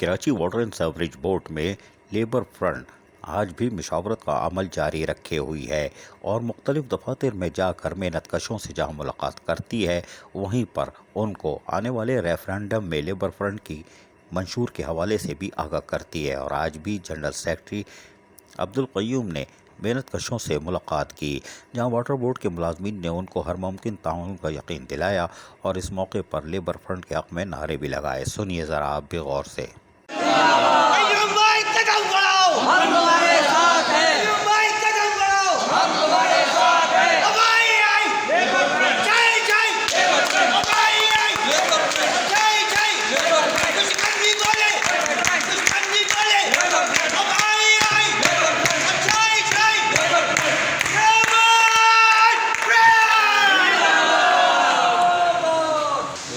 Karachi water and sewerage board में labour front आज भी मुशावरत का अमल जारी रखे हुई है और मुख्तलिफ दफातर में जाकर मेहनतकशों से जहाँ मुलाकात करती है, वहीं पर उनको आने वाले रेफरेंडम में लेबर फ्रंट की मंशूर के हवाले से भी आगाह करती है। और आज भी जनरल सेक्रेटरी अब्दुल क़य्यूम ने मेहनतकशों से मुलाकात की, जहाँ वाटर बोर्ड के मुलाजमीन ने उनको हर मुमकिन ताउन का यकीन दिलाया और इस मौके पर लेबर फ्रंट के हक़ में नारे भी लगाए। सुनिए ज़रा आप भी गौर से।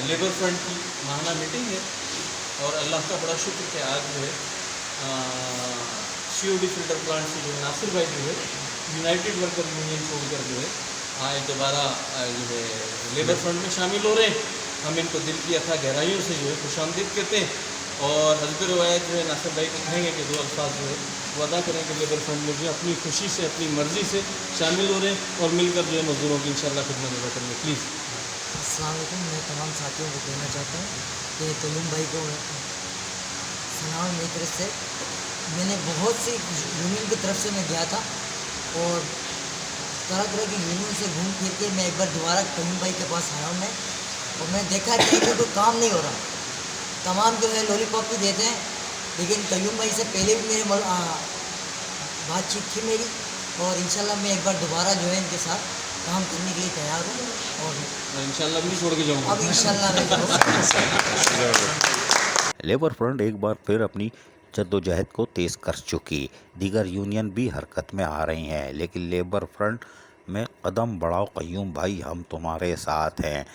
लेबर फ्रंट की माहाना मीटिंग है और अल्लाह का बड़ा शुक्र कि आज जो है COD फिल्टर प्लांट से जो है नासिर भाई जो है यूनाइटेड वर्कर यूनियन छोड़कर जो है आज दोबारा जो है लेबर फ्रंट में शामिल हो रहे हैं। हम इनको दिल की अथा गहराइयों से जो है खुशामदीद कहते हैं और हज़ब रवायत जो है नासिर भाई को कहेंगे कि दो अल्फाज जो है वो अदा करें कि लेबर फ्रंट में जो है अपनी खुशी से अपनी मर्ज़ी से शामिल हो रहे हैं और मिलकर जो है मज़दूरों की इंशाअल्लाह खिदमत अदा करेंगे। प्लीज़। अस्सलाम वालेकुम। मैं तमाम साथियों को कहना चाहता हूँ कि क़य्यूम भाई को सलाम मेरी तरफ से। मैंने बहुत सी यूनियन की तरफ से मैं गया था और तरह तरह की यूनियन से घूम फिर के मैं एक बार दोबारा क़य्यूम भाई के पास आया हूँ मैं, और मैं देखा कि कोई काम नहीं हो रहा। तमाम जो है लॉलीपॉप भी देते हैं, लेकिन क़य्यूम भाई से पहले भी मेरे बातचीत थी मेरी और इंशाल्लाह मैं एक बार दोबारा जो है इनके साथ काम करने के लिए तैयार हूँ और इंशाअल्लाह भी छोड़ के जाऊँगा। अब इंशाल्लाह लेबर फ्रंट एक बार फिर अपनी जद्दोजहद को तेज़ कर चुकी। दीगर यूनियन भी हरकत में आ रही हैं, लेकिन लेबर फ्रंट में कदम बढ़ाओ क़य्यूम भाई, हम तुम्हारे साथ हैं,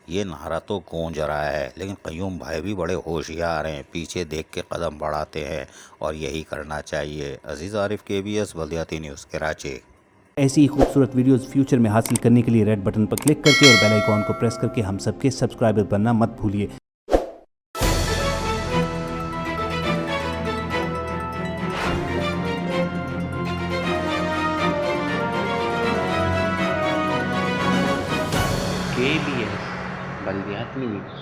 ये नारा तो गूंज रहा है। लेकिन क़य्यूम भाई भी बड़े होशियार हैं, पीछे देख के कदम बढ़ाते हैं और यही करना चाहिए। अजीज़ आरिफ, KBS बल्दियाती न्यूज़, कराची। ऐसी ही खूबसूरत वीडियोस फ्यूचर में हासिल करने के लिए रेड बटन पर क्लिक करके और बेल आइकॉन को प्रेस करके हम सबके सब्सक्राइबर बनना मत भूलिए। KBS बल्दियाती न्यूज़।